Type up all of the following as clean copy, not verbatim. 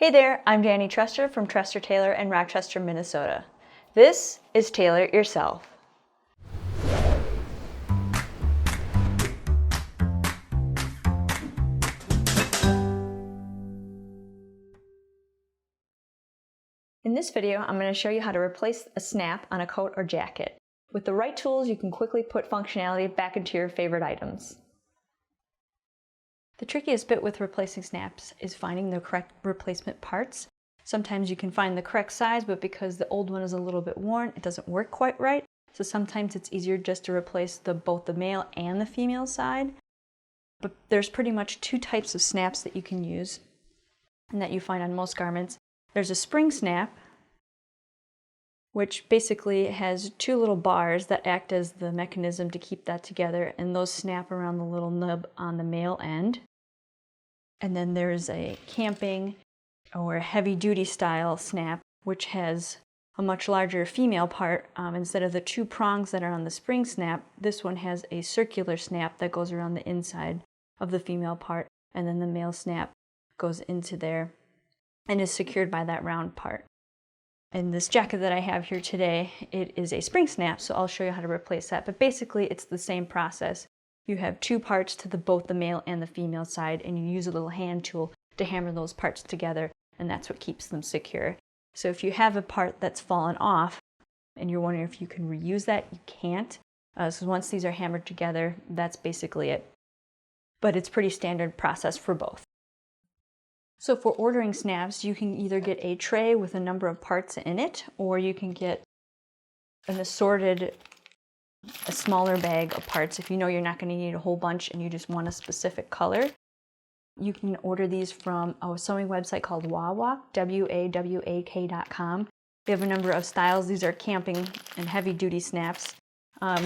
Hey there, I'm Danny Trester from Trester Tailor in Rochester, Minnesota. This is Tailor It Yourself. In this video, I'm going to show you how to replace a snap on a coat or jacket. With the right tools, you can quickly put functionality back into your favorite items. The trickiest bit with replacing snaps is finding the correct replacement parts. Sometimes you can find the correct size, but because the old one is a little bit worn, it doesn't work quite right. So sometimes it's easier just to replace both the male and the female side. But there's pretty much two types of snaps that you can use and that you find on most garments. There's a spring snap, which basically has two little bars that act as the mechanism to keep that together, and those snap around the little nub on the male end. And then there's a camping or heavy-duty style snap, which has a much larger female part. Instead of the two prongs that are on the spring snap, this one has a circular snap that goes around the inside of the female part, and then the male snap goes into there and is secured by that round part. And this jacket that I have here today, it is a spring snap, so I'll show you how to replace that. But basically, it's the same process. You have two parts to both the male and the female side, and you use a little hand tool to hammer those parts together, and that's what keeps them secure. So if you have a part that's fallen off and you're wondering if you can reuse that, you can't. So once these are hammered together, that's basically it. But it's pretty standard process for both. So for ordering snaps, you can either get a tray with a number of parts in it, or you can get a smaller bag of parts if you know you're not going to need a whole bunch and you just want a specific color. You can order these from a sewing website called Wawak, WAWAK.com. They have a number of styles. These are camping and heavy-duty snaps.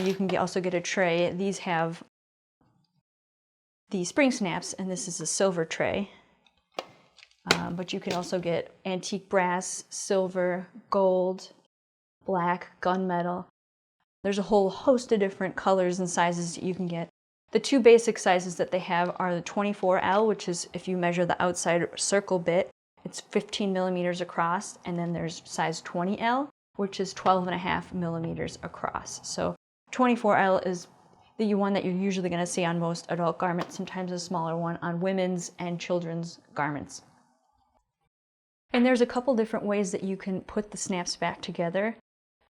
You can also get a tray. These have the spring snaps, and this is a silver tray. But you can also get antique brass, silver, gold, black, gunmetal. There's a whole host of different colors and sizes that you can get. The two basic sizes that they have are the 24L, which is if you measure the outside circle bit, it's 15 millimeters across, and then there's size 20L, which is 12.5 millimeters across. So 24L is the one that you're usually going to see on most adult garments, sometimes a smaller one on women's and children's garments. And there's a couple different ways that you can put the snaps back together.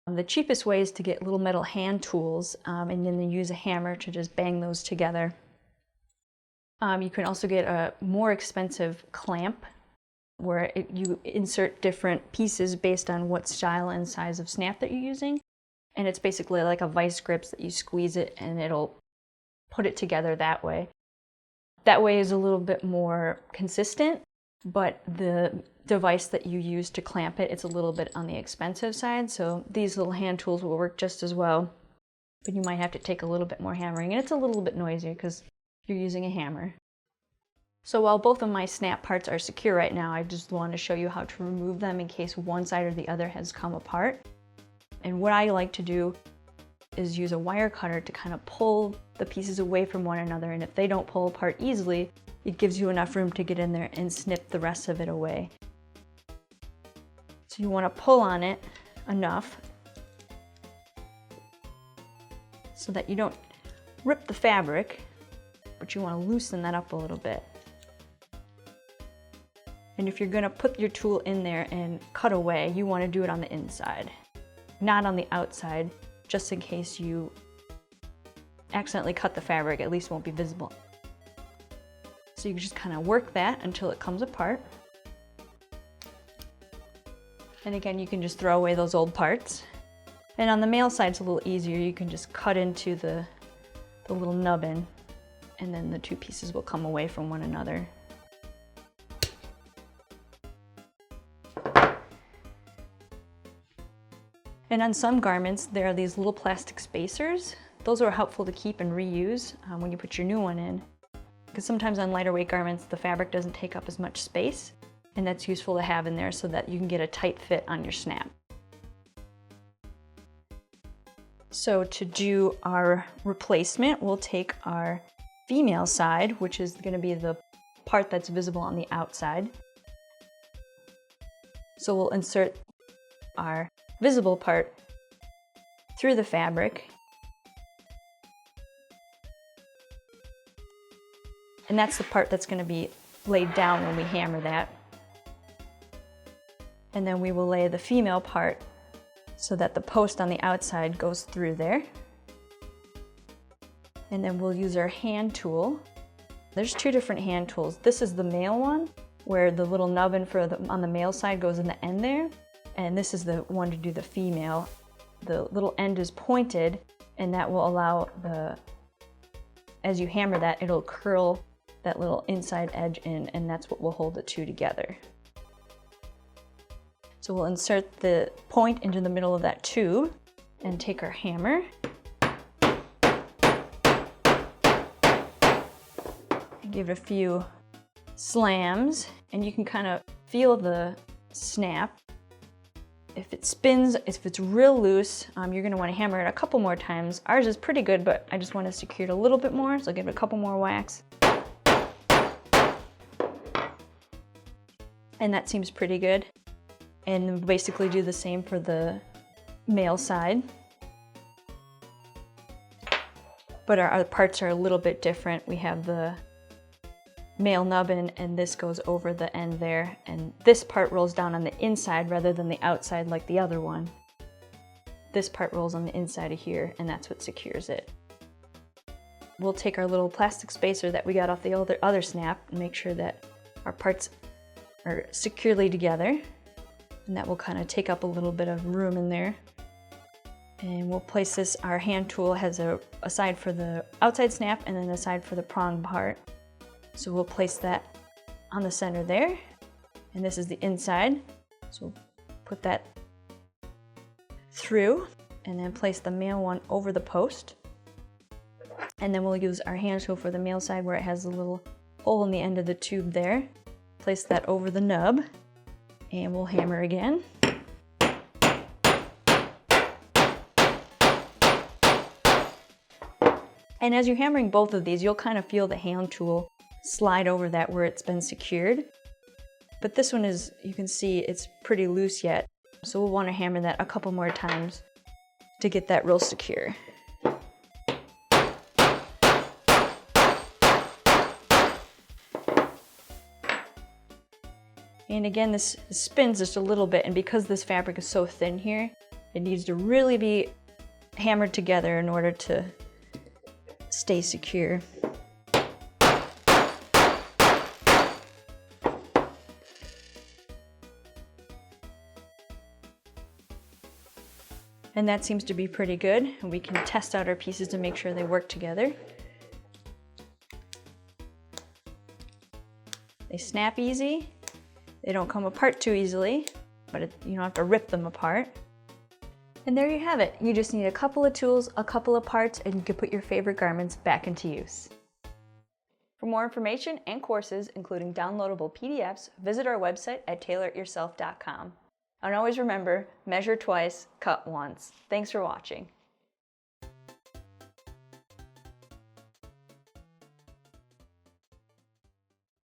The cheapest way is to get little metal hand tools, and then you use a hammer to just bang those together. You can also get a more expensive clamp where you insert different pieces based on what style and size of snap that you're using. And it's basically like a vice grips that you squeeze it and it'll put it together that way. That way is a little bit more consistent, but the device that you use to clamp it, it's a little bit on the expensive side. So these little hand tools will work just as well, but you might have to take a little bit more hammering, and it's a little bit noisier because you're using a hammer. So while both of my snap parts are secure right now, I just want to show you how to remove them in case one side or the other has come apart. And what I like to do is use a wire cutter to kind of pull the pieces away from one another, and if they don't pull apart easily, it gives you enough room to get in there and snip the rest of it away. So you want to pull on it enough so that you don't rip the fabric, but you want to loosen that up a little bit. And if you're going to put your tool in there and cut away, you want to do it on the inside, not on the outside, just in case you accidentally cut the fabric, at least it won't be visible. So you can just kind of work that until it comes apart. And again, you can just throw away those old parts. And on the male side, it's a little easier. You can just cut into the little nubbin, and then the two pieces will come away from one another. And on some garments, there are these little plastic spacers. Those are helpful to keep and reuse when you put your new one in. Because sometimes on lighter weight garments, the fabric doesn't take up as much space. And that's useful to have in there so that you can get a tight fit on your snap. So to do our replacement, we'll take our female side, which is going to be the part that's visible on the outside. So we'll insert our visible part through the fabric. And that's the part that's going to be laid down when we hammer that. And then we will lay the female part so that the post on the outside goes through there. And then we'll use our hand tool. There's two different hand tools. This is the male one, where the little nubbin on the male side goes in the end there. And this is the one to do the female. The little end is pointed, and that will allow as you hammer that, it'll curl that little inside edge in, and that's what will hold the two together. So we'll insert the point into the middle of that tube and take our hammer. Give it a few slams, and you can kind of feel the snap. If it spins, if it's real loose, you're going to want to hammer it a couple more times. Ours is pretty good, but I just want to secure it a little bit more, so I'll give it a couple more whacks. And that seems pretty good. And we'll basically do the same for the male side. But our parts are a little bit different. We have the male nubbin, and this goes over the end there, and this part rolls down on the inside rather than the outside like the other one. This part rolls on the inside of here, and that's what secures it. We'll take our little plastic spacer that we got off the other snap and make sure that our parts are securely together, and that will kind of take up a little bit of room in there. And we'll place this, our hand tool has a side for the outside snap and then a side for the prong part. So we'll place that on the center there, and this is the inside. So we'll put that through and then place the male one over the post. And then we'll use our hand tool for the male side where it has a little hole in the end of the tube there. Place that over the nub, and we'll hammer again. And as you're hammering both of these, you'll kind of feel the hand tool slide over that where it's been secured. But this one is, you can see it's pretty loose yet. So we'll want to hammer that a couple more times to get that real secure. And again, this spins just a little bit, and because this fabric is so thin here, it needs to really be hammered together in order to stay secure. And that seems to be pretty good. And we can test out our pieces to make sure they work together. They snap easy. They don't come apart too easily, but you don't have to rip them apart. And there you have it. You just need a couple of tools, a couple of parts, and you can put your favorite garments back into use. For more information and courses, including downloadable PDFs, visit our website at tailorityourself.com. And always remember, measure twice, cut once. Thanks for watching.